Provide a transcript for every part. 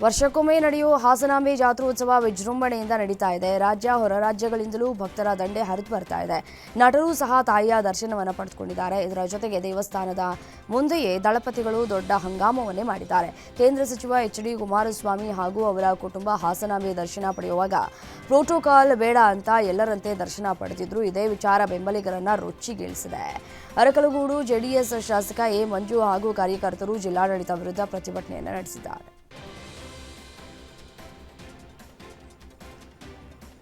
ವರ್ಷಕ್ಕೊಮ್ಮೆ ನಡೆಯುವ ಹಾಸನಾಂಬೆ ಜಾತ್ರೋತ್ಸವ ವಿಜೃಂಭಣೆಯಿಂದ ನಡೀತಾ ಇದೆ. ರಾಜ್ಯ ಹೊರ ರಾಜ್ಯಗಳಿಂದಲೂ ಭಕ್ತರ ದಂಡೆ ಹರಿದು ಬರ್ತಾ ಇದೆ. ನಟರು ಸಹ ತಾಯಿಯ ದರ್ಶನವನ್ನು ಪಡೆದುಕೊಂಡಿದ್ದಾರೆ. ಇದರ ಜೊತೆಗೆ ದೇವಸ್ಥಾನದ ಮುಂದೆಯೇ ದಳಪತಿಗಳು ದೊಡ್ಡ ಹಂಗಾಮವನ್ನೇ ಮಾಡಿದ್ದಾರೆ. ಕೇಂದ್ರ ಸಚಿವ ಎಚ್.ಡಿ. ಕುಮಾರಸ್ವಾಮಿ ಹಾಗೂ ಅವರ ಕುಟುಂಬ ಹಾಸನಾಂಬೆ ದರ್ಶನ ಪಡೆಯುವಾಗ ಪ್ರೋಟೋಕಾಲ್ ಬೇಡ ಅಂತ ಎಲ್ಲರಂತೆ ದರ್ಶನ ಪಡೆದಿದ್ರು. ಇದೇ ವಿಚಾರ ಬೆಂಬಲಿಗರನ್ನ ರೊಚ್ಚಿಗೇಳಿಸಿದೆ. ಅರಕಲಗೂಡು ಜೆಡಿಎಸ್ ಶಾಸಕ ಎ. ಮಂಜು ಹಾಗೂ ಕಾರ್ಯಕರ್ತರು ಜಿಲ್ಲಾಡಳಿತ ವಿರುದ್ಧ ಪ್ರತಿಭಟನೆಯನ್ನು ನಡೆಸಿದ್ದಾರೆ.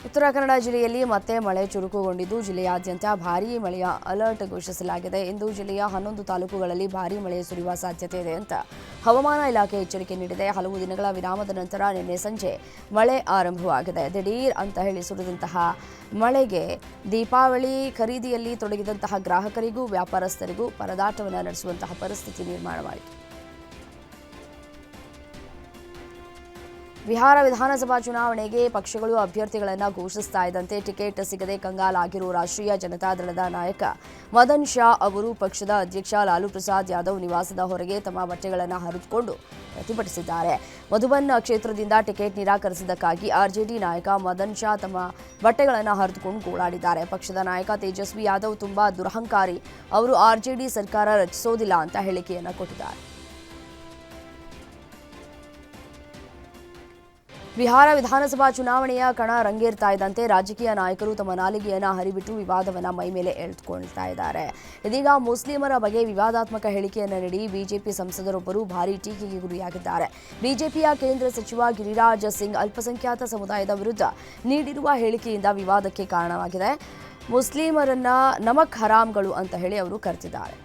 ಉತ್ತರ ಕನ್ನಡ ಜಿಲ್ಲೆಯಲ್ಲಿ ಮತ್ತೆ ಮಳೆ ಚುರುಕುಗೊಂಡಿದ್ದು, ಜಿಲ್ಲೆಯಾದ್ಯಂತ ಭಾರೀ ಮಳೆಯ ಅಲರ್ಟ್ ಘೋಷಿಸಲಾಗಿದೆ. ಇಂದು ಜಿಲ್ಲೆಯ 11 ತಾಲೂಕುಗಳಲ್ಲಿ ಭಾರೀ ಮಳೆ ಸುರಿಯುವ ಸಾಧ್ಯತೆ ಇದೆ ಅಂತ ಹವಾಮಾನ ಇಲಾಖೆ ಎಚ್ಚರಿಕೆ ನೀಡಿದೆ. ಹಲವು ದಿನಗಳ ವಿರಾಮದ ನಂತರ ನಿನ್ನೆ ಸಂಜೆ ಮಳೆ ಆರಂಭವಾಗಿದೆ. ದಿಢೀರ್ ಅಂತ ಹೇಳಿ ಸುರಿದಂತಹ ಮಳೆಗೆ ದೀಪಾವಳಿ ಖರೀದಿಯಲ್ಲಿ ತೊಡಗಿದಂತಹ ಗ್ರಾಹಕರಿಗೂ ವ್ಯಾಪಾರಸ್ಥರಿಗೂ ಪರದಾಟವನ್ನು ನಡೆಸುವಂತಹ ಪರಿಸ್ಥಿತಿ ನಿರ್ಮಾಣವಾಯಿತು. ಬಿಹಾರ ವಿಧಾನಸಭಾ ಚುನಾವಣೆಗೆ ಪಕ್ಷಗಳು ಅಭ್ಯರ್ಥಿಗಳನ್ನು ಘೋಷಿಸ್ತಾ ಇದ್ದಂತೆ ಟಿಕೆಟ್ ಸಿಗದೆ ಕಂಗಾಲಾಗಿರುವ ರಾಷ್ಟ್ರೀಯ ಜನತಾದಳದ ನಾಯಕ ಮದನ್ ಶಾ ಅವರು ಪಕ್ಷದ ಅಧ್ಯಕ್ಷ ಲಾಲು ಪ್ರಸಾದ್ ಯಾದವ್ ನಿವಾಸದ ಹೊರಗೆ ತಮ್ಮ ಬಟ್ಟೆಗಳನ್ನು ಹರಿದುಕೊಂಡು ಪ್ರತಿಭಟಿಸಿದ್ದಾರೆ. ಮಧುಬನ್ ಕ್ಷೇತ್ರದಿಂದ ಟಿಕೆಟ್ ನಿರಾಕರಿಸಿದ್ದಕ್ಕಾಗಿ ಆರ್ಜೆಡಿ ನಾಯಕ ಮದನ್ ಶಾ ತಮ್ಮ ಬಟ್ಟೆಗಳನ್ನು ಹರಿದುಕೊಂಡು ಗೋಳಾಡಿದ್ದಾರೆ. ಪಕ್ಷದ ನಾಯಕ ತೇಜಸ್ವಿ ಯಾದವ್ ತುಂಬಾ ದುರಹಂಕಾರಿ, ಅವರು ಆರ್ಜೆಡಿ ಸರ್ಕಾರ ರಚಿಸೋದಿಲ್ಲ ಅಂತ ಹೇಳಿಕೆಯನ್ನು ಕೊಟ್ಟಿದ್ದಾರೆ. ಬಿಹಾರ ವಿಧಾನಸಭಾ ಚುನಾವಣೆಯ ಕಣ ರಂಗೇರ್ತಾ ಇದ್ದಂತೆ ರಾಜಕೀಯ ನಾಯಕರು ತಮ್ಮ ನಾಲಿಗೆಯನ್ನು ಹರಿಬಿಟ್ಟು ವಿವಾದವನ್ನು ಮೈಮೇಲೆ ಎಳೆದುಕೊಳ್ತಾ ಇದ್ದಾರೆ. ಇದೀಗ ಮುಸ್ಲಿಮರ ಬಗ್ಗೆ ವಿವಾದಾತ್ಮಕ ಹೇಳಿಕೆಯನ್ನು ನೀಡಿ ಬಿಜೆಪಿ ಸಂಸದರೊಬ್ಬರು ಭಾರೀ ಟೀಕೆಗೆ ಗುರಿಯಾಗಿದ್ದಾರೆ. ಬಿಜೆಪಿಯ ಕೇಂದ್ರ ಸಚಿವ ಗಿರಿರಾಜ್ ಸಿಂಗ್ ಅಲ್ಪಸಂಖ್ಯಾತ ಸಮುದಾಯದ ವಿರುದ್ಧ ನೀಡಿರುವ ಹೇಳಿಕೆಯಿಂದ ವಿವಾದಕ್ಕೆ ಕಾರಣವಾಗಿದೆ. ಮುಸ್ಲಿಮರನ್ನ ನಮಕ್ ಹರಾಮ್ಗಳು ಅಂತ ಹೇಳಿ ಅವರು ಕರೆದಿದ್ದಾರೆ.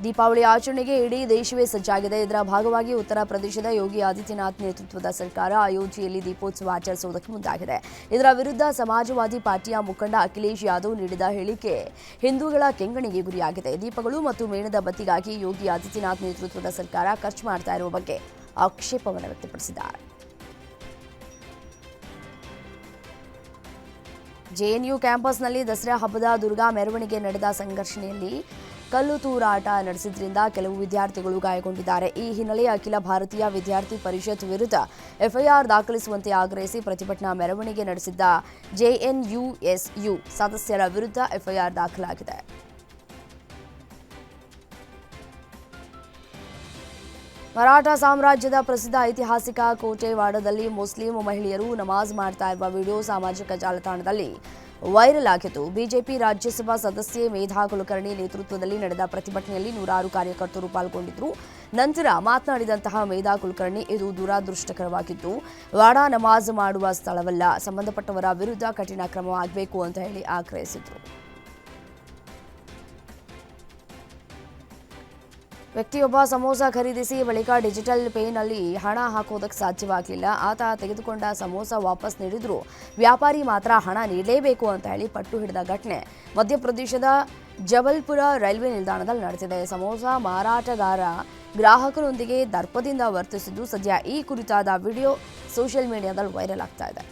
ದೀಪಾವಳಿ ಆಚರಣೆಗೆ ಇಡೀ ದೇಶವೇ ಸಜ್ಜಾಗಿದೆ. ಇದರ ಭಾಗವಾಗಿ ಉತ್ತರ ಪ್ರದೇಶದ ಯೋಗಿ ಆದಿತ್ಯನಾಥ್ ನೇತೃತ್ವದ ಸರ್ಕಾರ ಅಯೋಧ್ಯೆಯಲ್ಲಿ ದೀಪೋತ್ಸವ ಆಚರಿಸುವುದಕ್ಕೆ ಮುಂದಾಗಿದೆ. ಇದರ ವಿರುದ್ಧ ಸಮಾಜವಾದಿ ಪಾರ್ಟಿಯ ಮುಖಂಡ ಅಖಿಲೇಶ್ ಯಾದವ್ ನೀಡಿದ ಹೇಳಿಕೆ ಹಿಂದೂಗಳ ಕೆಂಗಣಿಗೆ ಗುರಿಯಾಗಿದೆ. ದೀಪಗಳು ಮತ್ತು ಮೇಣದ ಬತ್ತಿಗಾಗಿ ಯೋಗಿ ಆದಿತ್ಯನಾಥ್ ನೇತೃತ್ವದ ಸರ್ಕಾರ ಖರ್ಚು ಮಾಡ್ತಾ ಇರುವ ಬಗ್ಗೆ ಆಕ್ಷೇಪವನ್ನು ವ್ಯಕ್ತಪಡಿಸಿದ್ದಾರೆ. ಜೆಎನ್ಯು ಕ್ಯಾಂಪಸ್ನಲ್ಲಿ ದಸರಾ ಹಬ್ಬದ ದುರ್ಗಾ ಮೆರವಣಿಗೆ ನಡೆದ ಸಂಘರ್ಷಣೆಯಲ್ಲಿ ಕಲ್ಲು ತೂರಾಟ ನಡೆಸಿದ್ರಿಂದ ಕೆಲವು ವಿದ್ಯಾರ್ಥಿಗಳು ಗಾಯಗೊಂಡಿದ್ದಾರೆ. ಈ ಹಿನ್ನೆಲೆ ಅಖಿಲ ಭಾರತೀಯ ವಿದ್ಯಾರ್ಥಿ ಪರಿಷತ್ ವಿರುದ್ಧ ಎಫ್ಐಆರ್ ದಾಖಲಿಸುವಂತೆ ಆಗ್ರಹಿಸಿ ಪ್ರತಿಭಟನಾ ಮೆರವಣಿಗೆ ನಡೆಸಿದ್ದ ಜೆಎನ್ಯುಎಸ್ಯು ಸದಸ್ಯರ ವಿರುದ್ಧ ಎಫ್ಐಆರ್ ದಾಖಲಾಗಿದೆ. ಮರಾಠ ಸಾಮ್ರಾಜ್ಯದ ಪ್ರಸಿದ್ಧ ಐತಿಹಾಸಿಕ ಕೋಟೆವಾಡದಲ್ಲಿ ಮುಸ್ಲಿಂ ಮಹಿಳೆಯರು ನಮಾಜ್ ಮಾಡ್ತಾ ಇರುವ ವಿಡಿಯೋ ಸಾಮಾಜಿಕ ಜಾಲತಾಣದಲ್ಲಿ ವೈರಲ್ ಆಗಿತ್ತು. ಬಿಜೆಪಿ ರಾಜ್ಯಸಭಾ ಸದಸ್ಯೆ ಮೇಧಾ ಕುಲಕರ್ಣಿ ನೇತೃತ್ವದಲ್ಲಿ ನಡೆದ ಪ್ರತಿಭಟನೆಯಲ್ಲಿ ನೂರಾರು ಕಾರ್ಯಕರ್ತರು ಪಾಲ್ಗೊಂಡಿದ್ದರು. ನಂತರ ಮಾತನಾಡಿದಂತಹ ಮೇಧಾ ಕುಲಕರ್ಣಿ, ಇದು ದುರಾದೃಷ್ಟಕರವಾಗಿದ್ದು ವಾಡಾ ನಮಾಜ್ ಮಾಡುವ ಸ್ಥಳವಲ್ಲ, ಸಂಬಂಧಪಟ್ಟವರ ವಿರುದ್ಧ ಕಠಿಣ ಕ್ರಮವಾಗಬೇಕು ಅಂತ ಹೇಳಿ ಆಗ್ರಹಿಸಿದರು. ವ್ಯಕ್ತಿಯೊಬ್ಬ ಸಮೋಸ ಖರೀದಿಸಿ ಬಳಿಕ ಡಿಜಿಟಲ್ ಪೇನಲ್ಲಿ ಹಣ ಹಾಕೋದಕ್ಕೆ ಸಾಧ್ಯವಾಗಲಿಲ್ಲ. ಆತ ತೆಗೆದುಕೊಂಡ ಸಮೋಸ ವಾಪಸ್ ನೀಡಿದ್ರು ವ್ಯಾಪಾರಿ ಮಾತ್ರ ಹಣ ನೀಡಲೇಬೇಕು ಅಂತ ಹೇಳಿ ಪಟ್ಟು ಹಿಡಿದ ಘಟನೆ ಮಧ್ಯಪ್ರದೇಶದ ಜಬಲ್ಪುರ ರೈಲ್ವೆ ನಿಲ್ದಾಣದಲ್ಲಿ ನಡೆದಿದೆ. ಸಮೋಸ ಮಾರಾಟಗಾರ ಗ್ರಾಹಕರೊಂದಿಗೆ ದರ್ಪದಿಂದ ವರ್ತಿಸಿದ್ದು ಸದ್ಯ ಈ ಕುರಿತಾದ ವಿಡಿಯೋ ಸೋಷಿಯಲ್ ಮೀಡಿಯಾದಲ್ಲಿ ವೈರಲ್ ಆಗ್ತಾ ಇದೆ.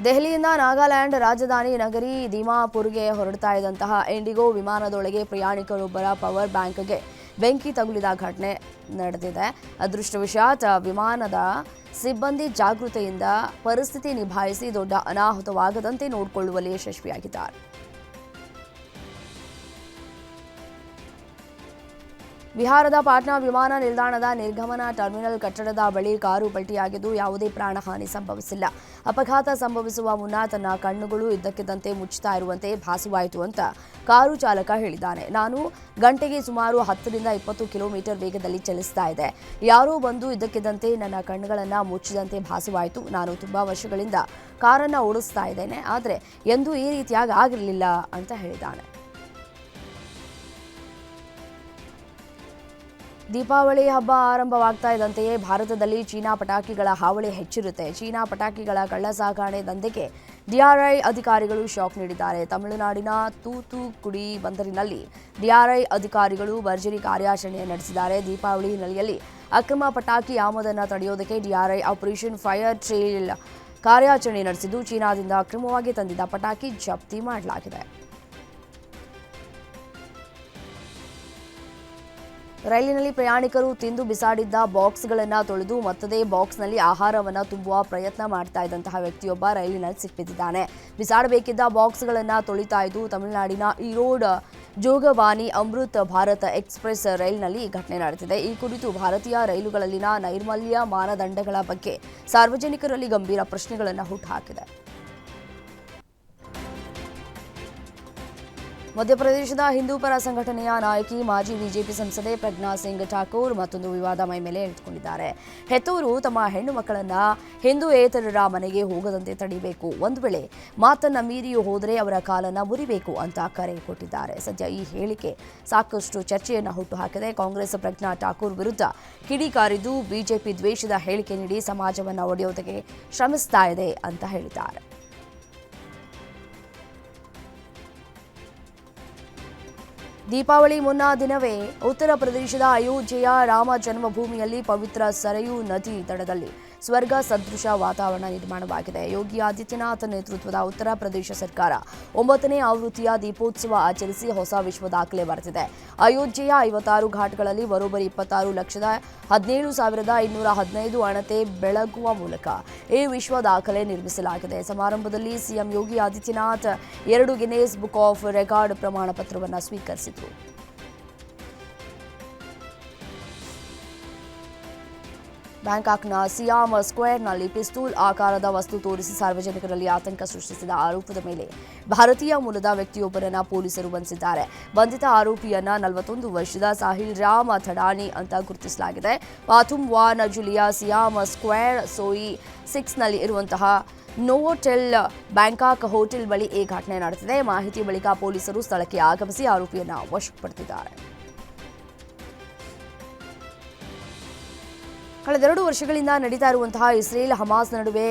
ದೆಹಲಿಯಿಂದ ನಾಗಾಲ್ಯಾಂಡ್ ರಾಜಧಾನಿ ನಗರಿ ದಿಮಾಪುರ್ಗೆ ಹೊರಡ್ತಾ ಇದ್ದಂತಹ ಇಂಡಿಗೋ ವಿಮಾನದೊಳಗೆ ಪ್ರಯಾಣಿಕರೊಬ್ಬರ ಪವರ್ ಬ್ಯಾಂಕ್ಗೆ ಬೆಂಕಿ ತಗುಲಿದ ಘಟನೆ ನಡೆದಿದೆ. ಅದೃಷ್ಟವಶಾತ್ ವಿಮಾನದ ಸಿಬ್ಬಂದಿ ಜಾಗೃತೆಯಿಂದ ಪರಿಸ್ಥಿತಿ ನಿಭಾಯಿಸಿ ದೊಡ್ಡ ಅನಾಹುತವಾಗದಂತೆ ನೋಡಿಕೊಳ್ಳುವಲ್ಲಿ ಯಶಸ್ವಿಯಾಗಿದ್ದಾರೆ. ಬಿಹಾರದ ಪಾಟ್ನಾ ವಿಮಾನ ನಿಲ್ದಾಣದ ನಿರ್ಗಮನ ಟರ್ಮಿನಲ್ ಕಟ್ಟಡದ ಬಳಿ ಕಾರು ಪಲ್ಟಿಯಾಗಿದ್ದು ಯಾವುದೇ ಪ್ರಾಣಹಾನಿ ಸಂಭವಿಸಿಲ್ಲ. ಅಪಘಾತ ಸಂಭವಿಸುವ ಮುನ್ನ ತನ್ನ ಕಣ್ಣುಗಳು ಇದ್ದಕ್ಕಿದ್ದಂತೆ ಮುಚ್ಚುತ್ತಾ ಇರುವಂತೆ ಭಾಸವಾಯಿತು ಅಂತ ಕಾರು ಚಾಲಕ ಹೇಳಿದ್ದಾನೆ. ನಾನು ಗಂಟೆಗೆ ಸುಮಾರು 10ರಿಂದ 20 ಕಿಲೋಮೀಟರ್ ವೇಗದಲ್ಲಿ ಚಲಿಸ್ತಾ ಇದ್ದೆ. ಯಾರೋ ಬಂದು ಇದ್ದಕ್ಕಿದ್ದಂತೆ ನನ್ನ ಕಣ್ಣುಗಳನ್ನು ಮುಚ್ಚಿದಂತೆ ಭಾಸವಾಯಿತು. ನಾನು ತುಂಬಾ ವರ್ಷಗಳಿಂದ ಕಾರನ್ನು ಓಡಿಸ್ತಾ ಇದ್ದೇನೆ, ಆದರೆ ಎಂದೂ ಈ ರೀತಿಯಾಗಿ ಆಗಿರಲಿಲ್ಲ ಅಂತ ಹೇಳಿದ್ದಾನೆ. ದೀಪಾವಳಿ ಹಬ್ಬ ಆರಂಭವಾಗ್ತಾ ಇದ್ದಂತೆಯೇ ಭಾರತದಲ್ಲಿ ಚೀನಾ ಪಟಾಕಿಗಳ ಹಾವಳಿ ಹೆಚ್ಚಿರುತ್ತೆ. ಚೀನಾ ಪಟಾಕಿಗಳ ಕಳ್ಳಸಾಗಣೆ ದಂಧೆಗೆ ಡಿಆರ್ಐ ಅಧಿಕಾರಿಗಳು ಶಾಕ್ ನೀಡಿದ್ದಾರೆ. ತಮಿಳುನಾಡಿನ ತೂತುಕುಡಿ ಬಂದರಿನಲ್ಲಿ ಡಿಆರ್ಐ ಅಧಿಕಾರಿಗಳು ಭರ್ಜರಿ ಕಾರ್ಯಾಚರಣೆ ನಡೆಸಿದ್ದಾರೆ. ದೀಪಾವಳಿ ಹಿನ್ನೆಲೆಯಲ್ಲಿ ಅಕ್ರಮ ಪಟಾಕಿ ಆಮದನ್ನು ತಡೆಯೋದಕ್ಕೆ ಡಿಆರ್ಐ ಆಪರೇಷನ್ ಫೈರ್ ಟ್ರೇಲ್ ಕಾರ್ಯಾಚರಣೆ ನಡೆಸಿದ್ದು ಚೀನಾದಿಂದ ಅಕ್ರಮವಾಗಿ ತಂದಿದ್ದ ಪಟಾಕಿ ಜಪ್ತಿ ಮಾಡಲಾಗಿದೆ. ರೈಲಿನಲ್ಲಿ ಪ್ರಯಾಣಿಕರು ತಿಂದು ಬಿಸಾಡಿದ್ದ ಬಾಕ್ಸ್ಗಳನ್ನು ತೊಳೆದು ಮತ್ತದೇ ಬಾಕ್ಸ್ನಲ್ಲಿ ಆಹಾರವನ್ನು ತುಂಬುವ ಪ್ರಯತ್ನ ಮಾಡ್ತಾ ಇದ್ದಂತಹ ವ್ಯಕ್ತಿಯೊಬ್ಬ ರೈಲಿನಲ್ಲಿ ಸಿಕ್ಕಿಬಿದ್ದಿದ್ದಾನೆ. ಬಿಸಾಡಬೇಕಿದ್ದ ಬಾಕ್ಸ್ಗಳನ್ನು ತೊಳಿತಾ ಇದ್ದು ತಮಿಳುನಾಡಿನ ಈರೋಡ್ ಜೋಗಬಾನಿ ಅಮೃತ್ ಭಾರತ್ ಎಕ್ಸ್‌ಪ್ರೆಸ್ ರೈಲಿನಲ್ಲಿ ಈ ಘಟನೆ ನಡೆದಿದೆ. ಈ ಕುರಿತು ಭಾರತೀಯ ರೈಲುಗಳಲ್ಲಿನ ನೈರ್ಮಲ್ಯ ಮಾನದಂಡಗಳ ಬಗ್ಗೆ ಸಾರ್ವಜನಿಕರಲ್ಲಿ ಗಂಭೀರ ಪ್ರಶ್ನೆಗಳನ್ನು ಹುಟ್ಟುಹಾಕಿದೆ. ಮಧ್ಯಪ್ರದೇಶದ ಹಿಂದೂ ಪರ ಸಂಘಟನೆಯ ನಾಯಕಿ ಮಾಜಿ ಬಿಜೆಪಿ ಸಂಸದೆ ಪ್ರಜ್ಞಾ ಸಿಂಗ್ ಠಾಕೂರ್ ಮತ್ತೊಂದು ವಿವಾದ ಮೈ ಮೇಲೆ ಎಳೆದುಕೊಂಡಿದ್ದಾರೆ. ಹೆತ್ತವರು ತಮ್ಮ ಹೆಣ್ಣು ಮಕ್ಕಳನ್ನ ಹಿಂದೂಯೇತರರ ಮನೆಗೆ ಹೋಗದಂತೆ ತಡೆಯಬೇಕು, ಒಂದು ವೇಳೆ ಮಾತನ್ನ ಮೀರಿಯೂ ಹೋದರೆ ಅವರ ಕಾಲನ್ನ ಮುರಿಬೇಕು ಅಂತ ಕರೆ ಕೊಟ್ಟಿದ್ದಾರೆ. ಸದ್ಯ ಈ ಹೇಳಿಕೆ ಸಾಕಷ್ಟು ಚರ್ಚೆಯನ್ನು ಹುಟ್ಟುಹಾಕಿದೆ. ಕಾಂಗ್ರೆಸ್ ಪ್ರಜ್ಞಾ ಠಾಕೂರ್ ವಿರುದ್ಧ ಕಿಡಿಕಾರಿದ್ದು ಬಿಜೆಪಿ ದ್ವೇಷದ ಹೇಳಿಕೆ ನೀಡಿ ಸಮಾಜವನ್ನು ಒಡೆಯೋದಕ್ಕೆ ಶ್ರಮಿಸ್ತಾ ಇದೆ ಅಂತ ಹೇಳಿದ್ದಾರೆ. ದೀಪಾವಳಿ ಮುನ್ನಾ ದಿನವೇ ಉತ್ತರ ಪ್ರದೇಶದ ಅಯೋಧ್ಯೆಯ ರಾಮ ಜನ್ಮಭೂಮಿಯಲ್ಲಿ ಪವಿತ್ರ ಸರಯೂ ನದಿ ದಡದಲ್ಲಿ ಸ್ವರ್ಗ ಸದೃಶ ವಾತಾವರಣ ನಿರ್ಮಾಣವಾಗಿದೆ. ಯೋಗಿ ಆದಿತ್ಯನಾಥ್ ನೇತೃತ್ವದ ಉತ್ತರ ಪ್ರದೇಶ ಸರ್ಕಾರ 9ನೇ ಆವೃತ್ತಿಯ ದೀಪೋತ್ಸವ ಆಚರಿಸಿ ಹೊಸ ವಿಶ್ವ ದಾಖಲೆ ಬರೆದಿದೆ. ಅಯೋಧ್ಯೆಯ 56 ಘಾಟ್ಗಳಲ್ಲಿ ಬರೋಬ್ಬರಿ 26,17,215 ಅಣತೆ ಬೆಳಗುವ ಮೂಲಕ ಈ ವಿಶ್ವ ದಾಖಲೆ ನಿರ್ಮಿಸಲಾಗಿದೆ. ಸಮಾರಂಭದಲ್ಲಿ CM Yogi Adityanath 2 Guinness book of record ಪ್ರಮಾಣ ಪತ್ರವನ್ನು ಸ್ವೀಕರಿಸಿದರು. ಬ್ಯಾಂಕಾಕ್ನ ಸಿಯಾಮ್ ಸ್ಕ್ವೇರ್ನಲ್ಲಿ ಪಿಸ್ತೂಲ್ ಆಕಾರದ ವಸ್ತು ತೋರಿಸಿ ಸಾರ್ವಜನಿಕರಲ್ಲಿ ಆತಂಕ ಸೃಷ್ಟಿಸಿದ ಆರೋಪದ ಮೇಲೆ ಭಾರತೀಯ ಮೂಲದ ವ್ಯಕ್ತಿಯೊಬ್ಬರನ್ನ ಪೊಲೀಸರು ಬಂಧಿಸಿದ್ದಾರೆ. ಬಂಧಿತ ಆರೋಪಿಯನ್ನ 41 ವರ್ಷದ ಸಾಹಿಲ್ ರಾಮ್ ಥಡಾನಿ ಅಂತ ಗುರುತಿಸಲಾಗಿದೆ. ಪಾಥುಮ್ ವಾನ್ ಜಿಲ್ಲೆಯ ಸಿಯಾಮ್ ಸ್ಕ್ವೇರ್ ಸೋಯಿ 6ನಲ್ಲಿ ಇರುವಂತಹ ನೋವೋಟೆಲ್ ಬ್ಯಾಂಕಾಕ್ ಹೋಟೆಲ್ ಬಳಿ ಈ ಘಟನೆ ನಡೆದಿದೆ. ಮಾಹಿತಿ ಬಳಿಕ ಪೊಲೀಸರು ಸ್ಥಳಕ್ಕೆ ಆಗಮಿಸಿ ಆರೋಪಿಯನ್ನ ವಶಕ್ಕೆ ಪಡೆದಿದ್ದಾರೆ. ಕಳೆದ 2 ವರ್ಷಗಳಿಂದ ನಡೀತಾ ಇರುವಂತಹ ಇಸ್ರೇಲ್ ಹಮಾಸ್ ನಡುವೆ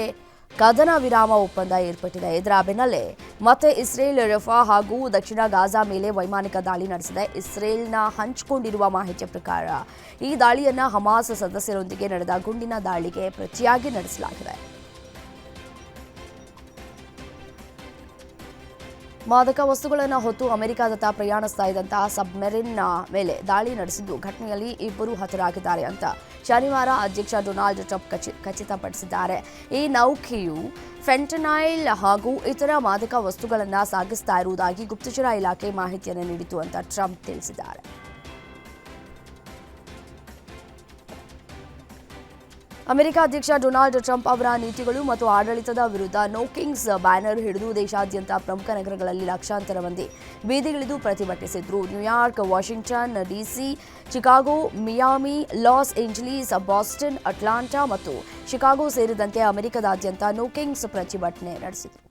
ಕದನ ವಿರಾಮ ಒಪ್ಪಂದ ಏರ್ಪಟ್ಟಿದೆ. ಇದರ ಬೆನ್ನಲ್ಲೇ ಮತ್ತೆ ಇಸ್ರೇಲ್ ರಫಾ ಹಾಗೂ ದಕ್ಷಿಣ ಗಾಜಾ ಮೇಲೆ ವೈಮಾನಿಕ ದಾಳಿ ನಡೆಸಿದೆ. ಇಸ್ರೇಲ್ನ ಹಂಚಿಕೊಂಡಿರುವ ಮಾಹಿತಿಯ ಪ್ರಕಾರ ಈ ದಾಳಿಯನ್ನು ಹಮಾಸ್ ಸದಸ್ಯರೊಂದಿಗೆ ನಡೆದ ಗುಂಡಿನ ದಾಳಿಗೆ ಪ್ರತಿಯಾಗಿ ನಡೆಸಲಾಗಿದೆ. ಮಾದಕ ವಸ್ತುಗಳನ್ನು ಹೊತ್ತು ಅಮೆರಿಕದತ್ತ ಪ್ರಯಾಣಿಸ್ತಾ ಇದ್ದಂತಹ ಸಬ್ಮೆರಿನ್ನ ಮೇಲೆ ದಾಳಿ ನಡೆಸಿದ್ದು ಘಟನೆಯಲ್ಲಿ 2 ಹತರಾಗಿದ್ದಾರೆ ಅಂತ ಶನಿವಾರ ಅಧ್ಯಕ್ಷ ಡೊನಾಲ್ಡ್ ಟ್ರಂಪ್ ಖಚಿತಪಡಿಸಿದ್ದಾರೆ. ಈ ನೌಕೆಯು ಫೆಂಟನೈಲ್ ಹಾಗೂ ಇತರ ಮಾದಕ ವಸ್ತುಗಳನ್ನು ಸಾಗಿಸ್ತಾ ಇರುವುದಾಗಿ ಗುಪ್ತಚರ ಇಲಾಖೆ ಮಾಹಿತಿಯನ್ನು ನೀಡಿತು ಅಂತ ಟ್ರಂಪ್ ತಿಳಿಸಿದ್ದಾರೆ. ಅಮೆರಿಕ ಅಧ್ಯಕ್ಷ ಡೊನಾಲ್ಡ್ ಟ್ರಂಪ್ ಅವರ ನೀತಿಗಳು ಮತ್ತು ಆಡಳಿತದ ವಿರುದ್ಧ ನೋ ಕಿಂಗ್ಸ್ ಬ್ಯಾನರ್ ಹಿಡಿದು ದೇಶಾದ್ಯಂತ ಪ್ರಮುಖ ನಗರಗಳಲ್ಲಿ ಲಕ್ಷಾಂತರ ಮಂದಿ ಬೀದಿಗಿಳಿದು ಪ್ರತಿಭಟಿಸಿದ್ರು. New York, Washington DC, Chicago, Miami, Los Angeles, Boston, Atlanta ಮತ್ತು ಶಿಕಾಗೋ ಸೇರಿದಂತೆ ಅಮೆರಿಕದಾದ್ಯಂತ ನೋ ಕಿಂಗ್ಸ್ ಪ್ರತಿಭಟನೆ ನಡೆಸಿದರು.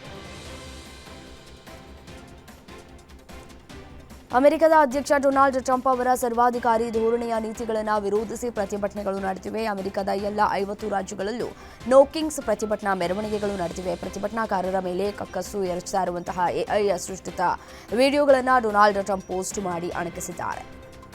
ಅಮೆರಿಕದ ಅಧ್ಯಕ್ಷ ಡೊನಾಲ್ಡ್ ಟ್ರಂಪ್ ಅವರ ಸರ್ವಾಧಿಕಾರಿ ಧೋರಣೆಯ ನೀತಿಗಳನ್ನು ವಿರೋಧಿಸಿ ಪ್ರತಿಭಟನೆಗಳು ನಡೆದಿವೆ. ಅಮೆರಿಕದ ಎಲ್ಲ 50 ರಾಜ್ಯಗಳಲ್ಲೂ ನೋ ಕಿಂಗ್ಸ್ ಪ್ರತಿಭಟನಾ ಮೆರವಣಿಗೆಗಳು ನಡೆದಿವೆ. ಪ್ರತಿಭಟನಾಕಾರರ ಮೇಲೆ ಕಕ್ಕಸ್ಸು ಎರಚ್ತಾ ಇರುವಂತಹ ಎಐ ಸೃಷ್ಟಿತ ವಿಡಿಯೋಗಳನ್ನು ಡೊನಾಲ್ಡ್ ಟ್ರಂಪ್ ಪೋಸ್ಟ್ ಮಾಡಿ ಅಣಕಿಸಿದ್ದಾರೆ.